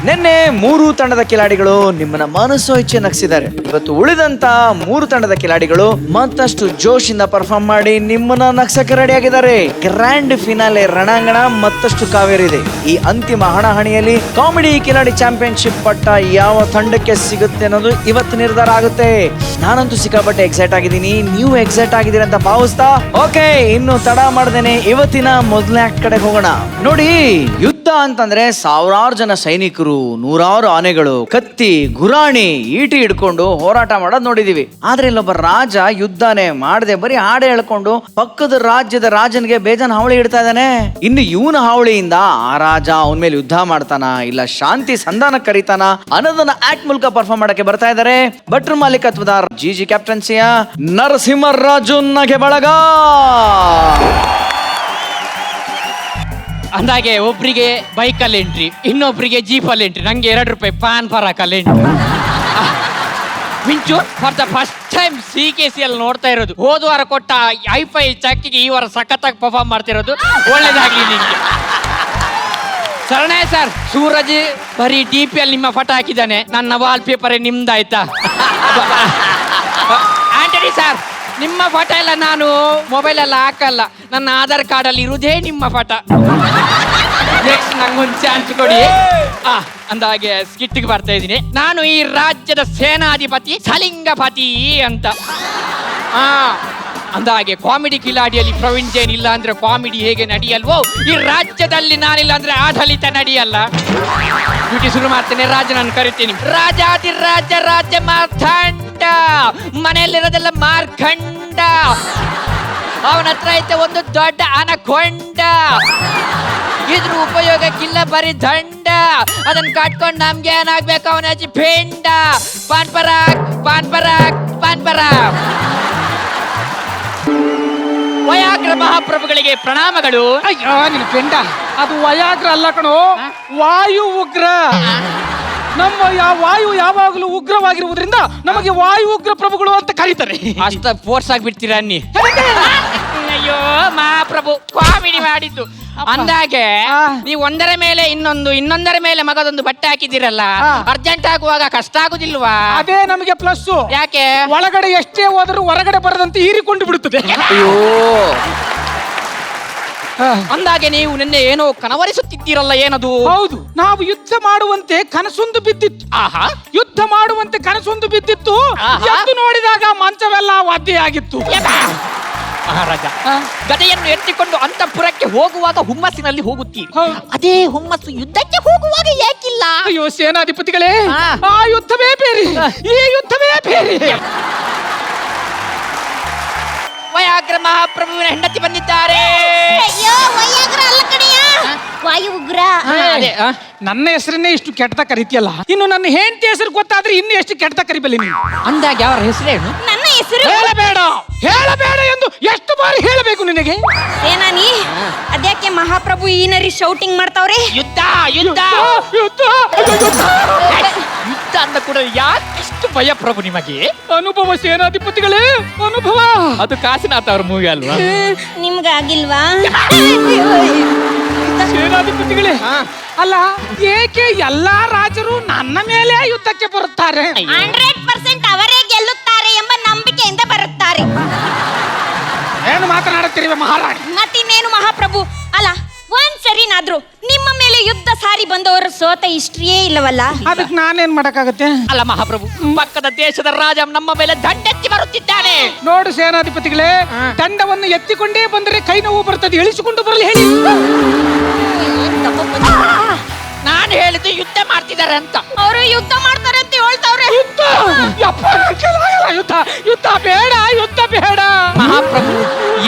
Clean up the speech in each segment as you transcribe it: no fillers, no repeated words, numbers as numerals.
ನಿನ್ನೆ 3 ತಂಡದ ಕಿಲಾಡಿಗಳು ನಿಮ್ಮನ್ನ ಮನಸ್ಸೋ ಇಚ್ಛೆ ನಗಿಸಿದ್ದಾರೆ. ಇವತ್ತು ಉಳಿದಂತ 3 ತಂಡದ ಕಿಲಾಡಿಗಳು ಮತ್ತಷ್ಟು ಜೋಶಿಂದ ಪರ್ಫಾರ್ಮ್ ಮಾಡಿ ನಿಮ್ಮನ್ನ ನಗ್ಸಕ್ಕೆ ರೆಡಿ ಆಗಿದ್ದಾರೆ. ಗ್ರ್ಯಾಂಡ್ ಫಿನಾಲೆ ರಣಾಂಗಣ ಮತ್ತಷ್ಟು ಕಾವೇರಿದೆ. ಈ ಅಂತಿಮ ಹಣಾಹಣಿಯಲ್ಲಿ ಕಾಮಿಡಿ ಕಿಲಾಡಿ ಚಾಂಪಿಯನ್ಶಿಪ್ ಪಟ್ಟ ಯಾವ ತಂಡಕ್ಕೆ ಸಿಗುತ್ತೆ ಅನ್ನೋದು ಇವತ್ತು ನಿರ್ಧಾರ ಆಗುತ್ತೆ. ನಾನಂತೂ ಸಿಕ್ಕಾಪಟ್ಟೆ ಎಕ್ಸೈಟ್ ಆಗಿದ್ದೀನಿ, ನೀವು ಎಕ್ಸೈಟ್ ಆಗಿದ್ದೀರಿ ಅಂತ ಭಾವಿಸ್ತಾ ಓಕೆ, ಇನ್ನು ತಡ ಮಾಡ್ದೇನೆ ಇವತ್ತಿನ ಮೊದಲನೇ ಆಕ್ಟ್ ಕಡೆ ಹೋಗೋಣ. ನೋಡಿ, ಯುದ್ಧ ಅಂತಂದ್ರೆ ಸಾವಿರಾರು ಜನ ಸೈನಿಕರು, 100 ಆನೆಗಳು, ಕತ್ತಿ, ಗುರಾಣಿ, ಈಟಿ ಹಿಡ್ಕೊಂಡು ಹೋರಾಟ ಮಾಡೋದ್ ನೋಡಿದೀವಿ. ಆದ್ರೆ ಇಲ್ಲೊಬ್ಬ ರಾಜ ಯುದ್ಧನೇ ಮಾಡದೆ ಬರೀ ಹಾಡೆ ಹೇಳ್ಕೊಂಡು ಪಕ್ಕದ ರಾಜ್ಯದ ರಾಜನಿಗೆ ಬೇಜಾನ್ ಹಾವಳಿ ಇಡ್ತಾ ಇದ್ದಾನೆ. ಇನ್ನು ಇವನ ಹಾವಳಿಯಿಂದ ಆ ರಾಜ ಅವನ ಮೇಲೆ ಯುದ್ಧ ಮಾಡ್ತಾನ ಇಲ್ಲ ಶಾಂತಿ ಸಂಧಾನ ಕರೀತಾನ ಅನ್ನೋದನ್ನ ಆಕ್ಟ್ ಮೂಲಕ ಪರ್ಫಾರ್ಮ್ ಮಾಡಕ್ಕೆ ಬರ್ತಾ ಇದ್ದಾರೆ. ಭಟ್ರ ಮಾಲೀಕತ್ವದ ಜಿಜಿ ಕ್ಯಾಪ್ಟನ್ಸಿಯ ನರಸಿಂಹರಾಜು ನಗೆ ಬಳಗ. ಅಂದಾಗೆ ಒಬ್ರಿಗೆ ಬೈಕಲ್ಲಿ ಎಂಟ್ರಿ, ಇನ್ನೊಬ್ರಿಗೆ ಜೀಪಲ್ಲಿ ಎಂಟ್ರಿ, ನಂಗೆ ₹2 ಪಾನ್ ಪರಾಕಲ್ಲಿ ಎಂಟ್ರಿ. ಮಿಂಚು for the first time CKC ಅಲ್ಲಿ ನೋಡ್ತಾ ಇರೋದು. ಹೋದ ವಾರ ಕೊಟ್ಟ ಐಫೈ ಚಕ್ಕಿಗೆ ಈ ವಾರ ಸಖತ್ತಾಗಿ ಪರ್ಫಾರ್ಮ್ ಮಾಡ್ತಿರೋದು. ಒಳ್ಳೇದಾಗ್ಲಿ ನಿಂಗೆ. ಶರಣೆ ಸರ್, ಸೂರಜ್ ಬರೀ DP ಅಲ್ಲಿ ನಿಮ್ಮ ಫೋಟೋ ಹಾಕಿದ್ದಾನೆ, ನನ್ನ ವಾಲ್ ಪೇಪರ್ ನಿಮ್ದಾಯ್ತಾ? ಆಂಟನಿ ಸರ್, ನಿಮ್ಮ ಫೋಟೋ ಎಲ್ಲ ನಾನು ಮೊಬೈಲಲ್ಲಿ ಹಾಕಲ್ಲ, ನನ್ನ ಆಧಾರ್ ಕಾರ್ಡಲ್ಲಿ ಇರುವುದೇ ನಿಮ್ಮ ಫೋಟೋ. ನೆಕ್ಸ್ಟ್ ನಂಗೊಂದು ಚಾನ್ಸ್ ಕೊಡಿ. ಅಂದಾಗೆ ಸ್ಕಿಟ್ಗೆ ಬರ್ತಾ ಇದ್ದೀನಿ. ನಾನು ಈ ರಾಜ್ಯದ ಸೇನಾಧಿಪತಿ ಸಲಿಂಗಪತಿ ಅಂತ. ಅಂದಾಗೆ ಕಾಮಿಡಿ ಕಿಲಾಡಿಯಲ್ಲಿ ಪ್ರವೀಣ್ ಜೈನ್ ಇಲ್ಲ ಅಂದ್ರೆ ಕಾಮಿಡಿ ಹೇಗೆ ನಡೆಯಲ್ವೋ, ಈ ರಾಜ್ಯದಲ್ಲಿ ನಾನಿಲ್ಲ ಅಂದ್ರೆ ಆಡಳಿತ ನಡೆಯಲ್ಲ. ಡ್ಯೂಟಿ ಶುರು ಮಾಡ್ತೇನೆ, ರಾಜನನ್ನು ಕರಿತೀನಿ. ರಾಜಾದಿ ರಾಜ ರಾಜ್ಯ ಮಾರ್ತಾಂಡ, ಮನೆಯಲ್ಲಿರೋದೆಲ್ಲ ಮಾರ್ಕಂಡ, ಅವನ ಹತ್ರ ಐತೆ ಒಂದು ದೊಡ್ಡ ಅನಕೊಂಡ, ಇದ್ರ ಉಪಯೋಗಕ್ಕಿಲ್ಲ ಬರೀ ದಂಡ, ಅದನ್ನ ಕಟ್ಕೊಂಡು ನಮ್ಗೆ ಏನಾಗ್ಬೇಕು ಅವನ ಅಜ್ಜಿ ಪೇಂಡ. ಪಾನ್ ಪರಾಕ್ ಪಾನ್ ಪರಾಕ್ ಪಾನ್ ಪರಾಕ್. ವಯಾಗ್ರ ಮಹಾಪ್ರಭುಗಳಿಗೆ ಪ್ರಣಾಮಗಳು. ಅಯ್ಯೋ ನಿನ್ನ ಪೆಂಡ, ಅದು ವಯಾಗ್ರ ಅಲ್ಲ ಕಣೋ, ವಾಯು ಉಗ್ರ. ನಮ್ಮ ವಾಯು ಯಾವಾಗಲೂ ಉಗ್ರವಾಗಿರುವುದರಿಂದ ನಮಗೆ ವಾಯು ಉಗ್ರ ಪ್ರಭುಗಳು ಅಂತ ಕರೀತಾರೆ. ಅಷ್ಟ ಫೋರ್ಸ್ ಆಗಿಬಿಡ್ತೀರ ಅನ್ನಿ. ಅಯ್ಯೋ ಮಹಾಪ್ರಭು ಕಾಮಿಡಿ ಮಾಡಿದ್ದು. ಅಂದಾಗೆ ನೀವು ಒಂದರ ಮೇಲೆ ಇನ್ನೊಂದರ ಮೇಲೆ ಮಗದೊಂದು ಬಟ್ಟೆ ಹಾಕಿದಿರಲ್ಲ, ಅರ್ಜೆಂಟ್ ಆಗುವಾಗ ಕಷ್ಟ ಆಗುದಿಲ್ವಾ? ಅದೇ ನಮಗೆ ಪ್ಲಸ್. ಯಾಕೆ? ಒಳಗಡೆ ಎಷ್ಟೇ ಹೋದರೂ ಹೊರಗಡೆ ಬರದಂತೆ ಹೀರಿಕೊಂಡು ಬಿಡುತ್ತದೆ. ಅಯ್ಯೋ, ಅಂದಾಗೆ ನೀವು ನಿನ್ನೆ ಏನೋ ಕನವರಿಸುತ್ತಿದ್ದೀರಲ್ಲ, ಏನದು? ಹೌದು, ನಾವು ಯುದ್ಧ ಮಾಡುವಂತೆ ಕನಸೊಂದು ಬಿದ್ದಿತ್ತು. ಆಹಾ, ಯುದ್ಧ ಮಾಡುವಂತೆ ಕನಸೊಂದು ಬಿದ್ದಿತ್ತು. ಎದ್ದು ನೋಡಿದಾಗ ಮಂಚವೆಲ್ಲ ಒದ್ದೆಯಾಗಿತ್ತು. ಮಹಾರಾಜ, ಗದೆಯನ್ನು ಎತ್ತಿಕೊಂಡು ಅಂತಃಪುರಕ್ಕೆ ಹೋಗುವಾಗ ಹುಮ್ಮಸ್ಸಿನಲ್ಲಿ ಹೋಗುತ್ತೀರಿ. ಅದೇ ಹುಮ್ಮಸ್ಸು ಯುದ್ಧಕ್ಕೆ ಹೋಗುವಾಗ ಯಾಕಿಲ್ಲ? ಅಯ್ಯೋ ಸೇನಾಧಿಪತಿಗಳೇ, ಆ ಯುದ್ಧವೇ ಬೇರೆ, ಈ ಯುದ್ಧವೇ ಬೇರೆ. ವಯಾಗ್ರ ಮಹಾಪ್ರಭುವಿನ ಹೆಂಡತಿ ಬಂದಿದ್ದಾರೆ. ಅಯ್ಯೋ ವಯಾಗ್ರ ಅಲ್ಲ ಕಣಯ್ಯ, ವಾಯು ಉಗ್ರ. ನನ್ನ ಹೆಸರನ್ನೇ ಇಷ್ಟು ಕೆಟ್ಟ ಕರಿತಿಯಲ್ಲ, ಇನ್ನು ನನ್ನ ಹೆಂಡತಿ ಹೆಸರು ಗೊತ್ತಾದ್ರೆ ಇನ್ನು ಎಷ್ಟು ಕೆಟ್ಟ ಕರಿಬಲ್ಲಿ ನೀನು. ಅಂದಾಗ ಯಾವ ಹೆಸರೇನು? ನನ್ನ ಹೆಸರು ಹೇಳಬೇಡ ಎಂದು ಎಷ್ಟು ಬಾರಿ ಹೇಳಬೇಕು ನಿನಗೆ? ಸೇನಾನಿ, ಅದ್ಯಾಕೆ ಮಹಾಪ್ರಭು ಈ ನರಿ ಶೌಟಿಂಗ್ ಮಾಡ್ತಾವ್ರೆ? ಯುದ್ಧ ಯುದ್ಧ ಯುದ್ಧ ಯುದ್ಧ ಅಂದ ಕೂಡ ಯಾಕಿಷ್ಟು ಭಯ ಪ್ರಭು ನಿಮಗೆ? ಅನುಭವ ಸೇನಾಧಿಪತಿಗಳೇ, ಅನುಭವ. ಅದು ಕಾಶಿನಾಥ್ ಅವ್ರ ಮೂವಿ ಅಲ್ವಾ? ನಿಮ್ಗಾಗಿಲ್ವಾ? ಸೇನಾಧಿಪತಿಗಳೇ, ಅಲ್ಲ ಏಕೆ ಎಲ್ಲಾ ರಾಜರು ನನ್ನ ಮೇಲೆ ಯುದ್ಧಕ್ಕೆ ಬರುತ್ತಾರೆ? 100% ಅವರೇ ಗೆಲ್ಲುತ್ತಾರೆ ಎಂಬ ನಂಬಿಕೆಯಿಂದ ಬರುತ್ತಾರೆ. ಏನು ಮಾತನಾಡುತ್ತೀರಿ ಮಹಾರಾಣಿ? ಮತ್ತಿನ್ನೇನು ಮಹಾಪ್ರಭು, ಅಲ್ಲ ಒಂದ್ಸರಿನಾದ್ರೂ ನಿಮ್ಮ ಮೇಲೆ ಯುದ್ಧ ಸಾರಿ ಬಂದವರು ಸೋತ ಹಿಸ್ಟ್ರಿಯೇ ಇಲ್ಲವಲ್ಲ? ಅದಕ್ಕೆ ನಾನೇನ್ ಮಾಡಕ್ಕಾಗತ್ತೆ? ಅಲ್ಲ ಮಹಾಪ್ರಭು, ಪಕ್ಕದ ದೇಶದ ರಾಜ ನಮ್ಮ ಮೇಲೆ ದಂಡೆತ್ತಿ ಬರುತ್ತಿದ್ದಾನೆ. ನೋಡು ಸೇನಾಧಿಪತಿಗಳೇ, ದಂಡವನ್ನು ಎತ್ತಿಕೊಂಡೇ ಬಂದರೆ ಕೈ ನೋವು ಬರ್ತದೆ, ಇಳಿಸಿಕೊಂಡು ಬರಲಿ ಹೇಳಿ. ನಾನು ಹೇಳಿದ್ದು ಯುದ್ಧ ಮಾಡ್ತಿದ್ದಾರೆ ಅಂತ. ಅವರು ಯುದ್ಧ ಮಾಡ್ತಾರೆ ಅಂತ ಹೇಳ್ತಾವ್ರೆ. ಯುದ್ಧ ಯುದ್ಧ ಬೇಡ, ಯುದ್ಧ ಬೇಡ. ಮಹಾಪ್ರಭು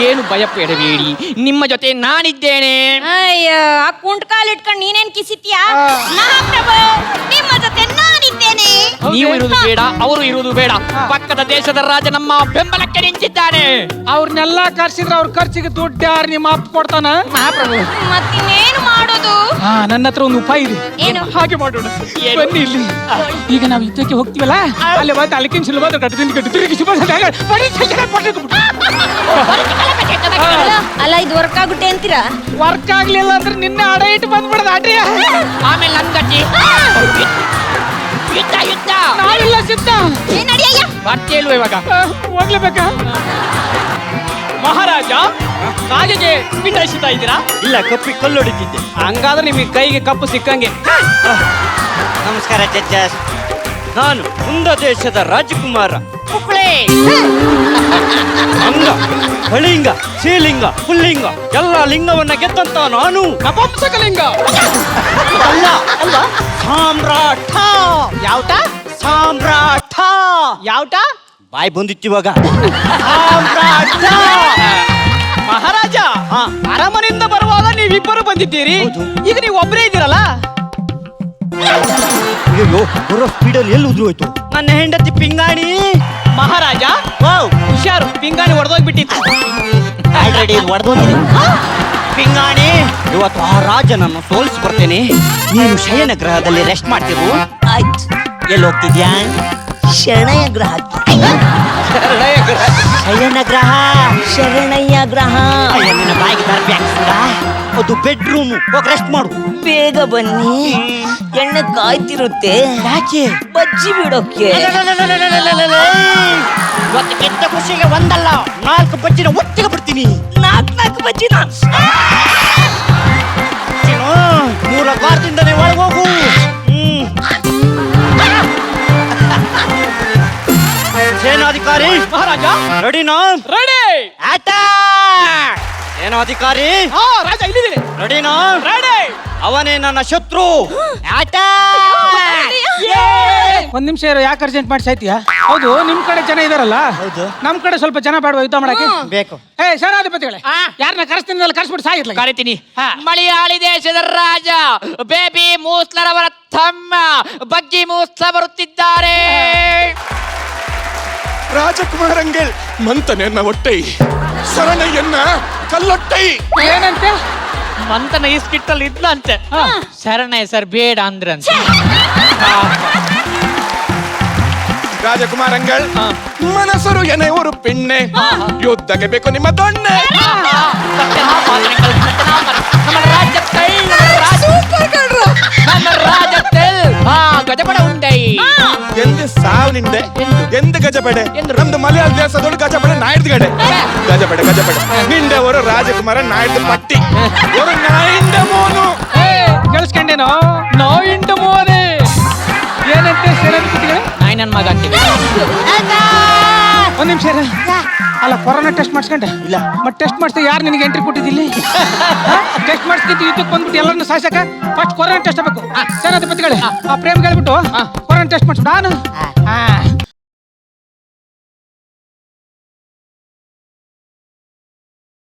ಏನು ಭಯ ಬೇಡಬೇಡಿ, ನಿಮ್ಮ ಜೊತೆ ನಾನಿದ್ದೇನೆ. ಅಯ್ಯೋ, ಆ ಕುಂಟ್ ಕಾಲ್ ಇಟ್ಕೊಂಡು ನೀನೇನ್ ಕಿಸಿತೀಯಾ? ಮಹಾಪ್ರಭು, ನಿಮ್ಮ ಜೊತೆ ನಾನಿದ್ದೇನೆ. ನೀವು ಇರುವುದು ಬೇಡ, ಅವರು ಇರುವುದು ಬೇಡ. ಪಕ್ಕದ ದೇಶದ ರಾಜ ನಮ್ಮ ಬೆಂಬಲಕ್ಕೆ ನಿಂತಿದ್ದಾನೆ. ಅವ್ರನ್ನೆಲ್ಲ ಕರ್ಸಿದ್ರೆ ಅವ್ರ ಖರ್ಚಿಗೆ ದುಡ್ಡು ಯಾರು ನಿಮ್ಮ ಅಪ್ಪ ಕೊಡ್ತಾನ? ಮಹಾಪ್ರಭು, ಮತ್ತಿನ್ನೇನು ಮಾಡೋದು? ನನ್ನ ಹತ್ರ ಒಂದು ಉಪಾಯ ಇದೆ. ಏನು? ಹಾಗೆ ಮಾಡೋಣ. ಬನ್ನಿ ಇಲ್ಲಿ. ಈಗ ನಾವು ಯುದ್ಧಕ್ಕೆ ಹೋಗ್ತೀವಲ್ಲ, ಅಲ್ಲಿ ಬಂದು ಅಲ್ಲಿಕಿನ ಸುಲಭ ಕಟ್ಟದಿಂದ ತಿರುಗಿ ಶುಭ ಅಲ್ಲ ಇದು ವರ್ಕ್ ಆಗುತ್ತೆ ಅಂತೀರಾ? ವರ್ಕ್ ಆಗ್ಲಿಲ್ಲ ಅಂದ್ರೆ ನಿನ್ನೆ ಅಡ ಇಟ್ಟು ಬಂದ್ಬಿಡದ ಆಡ್ರಿ. ಆಮೇಲೆ ನನ್ ಗಟ್ಟಿ ಯುದ್ಧ ಯುದ್ಧ ನಾನಿಲ್ಲ ಸಿದ್ಧ. ಏನ್ ನಡಿಯಯ್ಯ? ಬರ್ತಿ ಇಲ್ವ ಇವಾಗ? ಹೋಗ್ಲೇಬೇಕಾ? ಮಹಾರಾಜ ಕಾಗೆಗೆ ಪಿಂಡಾಯಿಸ್ತಾ ಇದ್ದೀರಾ? ಇಲ್ಲ, ಕಪ್ಪಿ ಕಲ್ಲೊಡಿತಿದ್ದೆ. ಹಂಗಾದ್ರೆ ನಿಮಗೆ ಕೈಗೆ ಕಪ್ಪು ಸಿಕ್ಕಂಗೆ. ನಮಸ್ಕಾರ ಜಡ್ಜಸ್. ನಾನು ಕುಂದ ದೇಶದ ರಾಜಕುಮಾರ. ಕುಕ್ಳೆ ಅಂಗ, ಕಳಿಂಗ, ಶ್ರೀಲಿಂಗ, ಪುಲ್ಲಿಂಗ ಎಲ್ಲ ಲಿಂಗವನ್ನ ಗೆದ್ದಂತ ನಾನು ನಪುಂಸಕಲಿಂಗ. ಅಲ್ಲ ಅಲ್ವಾ, ಸಾಮ್ರಾಟ. ಯಾವಟ ಸಾಮ್ರಾಟ. ಯಾವಟ? ಬಾಯ್ ಬಂದಿತ್ತಿವಾಗ. ಸಾಮ್ರಾಟ. ಮಹಾರಾಜ, ಹಾ. ಅರಮನೆಯಿಂದ ಬರುವಾಗ ನೀವಿಬ್ಬರು ಬಂದಿದ್ದೀರಿ. ಹೌದು. ಈಗ ನೀವು ಒಬ್ಬರೇ ಇದ್ದೀರಲ್ಲ? ಅಯ್ಯೋ, ಬರೋ ಸ್ಪೀಡಲ್ಲಿ ಎಲ್ಲಿ ಉದ್ರು ಹೋಯ್ತು ನನ್ನ ಹೆಂಡತಿ ಪಿಂಗಾಣಿ. ಮಹಾರಾಜ ವಾವ್, ಹುಷಾರು, ಪಿಂಗಾಣಿ ಒಡೆದೋಗ್ಬಿಟ್ಟಿತ್ತು. ಆಲ್ರೆಡಿ ಒಡೆದೋಗಿದೆ. ಪಿಂಗಾಣಿ, ಇವತ್ತು ಆ ರಾಜನನ್ನು ಸೋಲಿಸಿ ಬರ್ತೇನೆ. ನೀನು ಶಯನ ಗ್ರಹದಲ್ಲಿ ರೆಸ್ಟ್ ಮಾಡ್ತಿರು. ಆಯ್ತು. ಎಲ್ಲಿ ಹೋಗ್ತಿದ್ಯಾ? ಶರಣಯ್ಯ ಗ್ರಹ. ಶಯನ ಗ್ರಹ. ಶರಣಯ್ಯ ಗ್ರಹ. ಅಯ್ಯ, ನಿನ್ನ ಬಾಯಿಗೆ ತರಪಿ ಹಾಕ್ಸಿದ. ಅದು ಬೆಡ್ರೂಮ್. ಹೋಗಿ ರೆಸ್ಟ್ ಮಾಡು. ಬೇಗ ಬನ್ನಿ, ಎಣ್ಣೆ ಕಾಯ್ತಿರುತ್ತೆ. ಯಾಕೆ? ಬಜ್ಜಿ ಬಿಡೋಕೆ. ಇವತ್ತು ಗೆದ್ದ ಖುಷಿಗೆ ಒಂದಲ್ಲ 4 ಬಜ್ಜಿನ ಒಟ್ಟಿಗೆ ಬಿಡ್ತೀನಿ. 4 ಬಜ್ಜಿನ. ಮೂರ ವಾರದಿಂದನೇ ಒಳಗೆ ಹೋಗು. ಸೇನಾಧಿಕಾರಿ ಮಹಾರಾಜ ರೆಡಿನಾ? ರೆಡಿ. ಆಟ. ಸೇನಾಧಿಕಾರಿ ಹಾ ರಾಜ ಇಲ್ಲಿದ್ದೀನಿ. ರೆಡಿನಾ? ರೆಡಿ. ಅವನೇ ನನ್ನ ಶತ್ರು. ಆಟ. ಒಂದ್ ನಿಮಿಷ ಇರೋ, ಯಾಕೆ ಅರ್ಜೆಂಟ್ ಮಾಡಿ ಸಾಯ್ತೀಯಾ? ಹೌದು, ನಿಮ್ ಕಡೆ ಜನ ಇದಾರಲ್ಲ, ಹೌದು. ನಮ್ ಕಡೆ ಸ್ವಲ್ಪ ಜನ ಬೇಡವಾ ಯುದ್ಧ ಮಾಡಕ್ಕೆ? ಬೇಕು. ಏ ಸೇನಾಧಿಪತಿಗಳೇ, ಯಾರನ್ನ ಕರೆಸ್ತೀನಿ ಕರೆಸ್ಬಿಟ್ಟು ಸಾಯಿರ್ಲ. ಕರಿತೀನಿ. ಮಲಯಾಳಿ ದೇಶದ ರಾಜ ಬೇಬಿ ಮೂಸ್ಲರವರ ತಮ್ಮ ಬಗ್ಗಿ ಮೂಸ್ಲ ಬರುತ್ತಿದ್ದಾರೆ. ರಾಜಕುಮಾರಂಗೆ ಮಂತನೆಯನ್ನ ಒಟ್ಟೈ, ಸರಣಯ್ಯನ್ನ ಕಲ್ಲೊಟ್ಟೈ. ಏನಂತೆ? ಮಂತನ ಈ ಸ್ಕಿಟ್ಟಲ್ಲಿ ಇದ್ಲಂತೆ. ಶರಣ ಹೆಸರು ಬೇಡ ಅಂದ್ರಂತೆ. ರಾಜಕುಮಾರಂಗಳ್ ಮನಸ್ಸರು ಎನೆ ಊರು ಪಿಣ್ಣೆ, ಯುದ್ಧಕ್ಕೆ ಬೇಕು ನಿಮ್ಮ ದೊಣ್ಣೆ. ನಮ್ಮ ರಾಜ್ಯത്തിൽ ಗಜಪಡ ಉಂಡೈ. ಎಂದು ಸಾವು ನಿಂದೆ ಎಂದು ಗಜಪಡೆ. ನಮ್ದು ಮಲಯಾಳ ದೇಶದೊಳು ಗಜಪಡೆ ನಾಯ್ದು ಗಡೆ. ಗಜಪಡೆ ಗಜಪಡೆ ನಿಂಡೆ ಅವರು ರಾಜಕುಮಾರ ನಾಯ್ದು ಪಟ್ಟಿ ಅವರು ನಾಯಿಂಡ ಮೋನು. ಕೇಳಿಸ್ಕೊಂಡೇನೋ? ನೋಯಿಂಟ ಮೋನೆ. ಏನಂತೆ ಸೇನಾಧಿಪತಿಗಳೇ? ನಾಯಿ ನನ್ನ ಮಗ ಅಂತೀವಿ. ಒಂದ್ ನಿಮಿಷ ಇರು. ಅಲ್ಲ, ಕೊರೋನಾ ಟೆಸ್ಟ್ ಮಾಡಿಸ್ಕೊಂಡೆ? ಇಲ್ಲ. ಮತ್ತೆ ಟೆಸ್ಟ್ ಮಾಡಿಸ್ದೆ ಯಾರು ನಿನಗೆ ಎಂಟ್ರಿ ಕೊಟ್ಟಿದ್ದಿಲ್ಲಿ? ಟೆಸ್ಟ್ ಮಾಡಿಸ್ತಿದ್ದು ಯುದ್ಧಕ್ಕೆ ಬಂದ್ಬಿಟ್ಟು ಎಲ್ಲರನ್ನು ಸಾಯ್ಸಕ ಫಸ್ಟ್ ಕೊರೋನಾ ಟೆಸ್ಟ್ ಆಗಬೇಕು. ಸೇನಾಧಿಪತಿಗಳೇ, ಆ ಪ್ರೇಮ್ ಹೇಳ್ಬಿಟ್ಟು ಕೊರೋನಾ ಟೆಸ್ಟ್ ಮಾಡಿಸ್ಬಿಟ್ಟು ನಾನು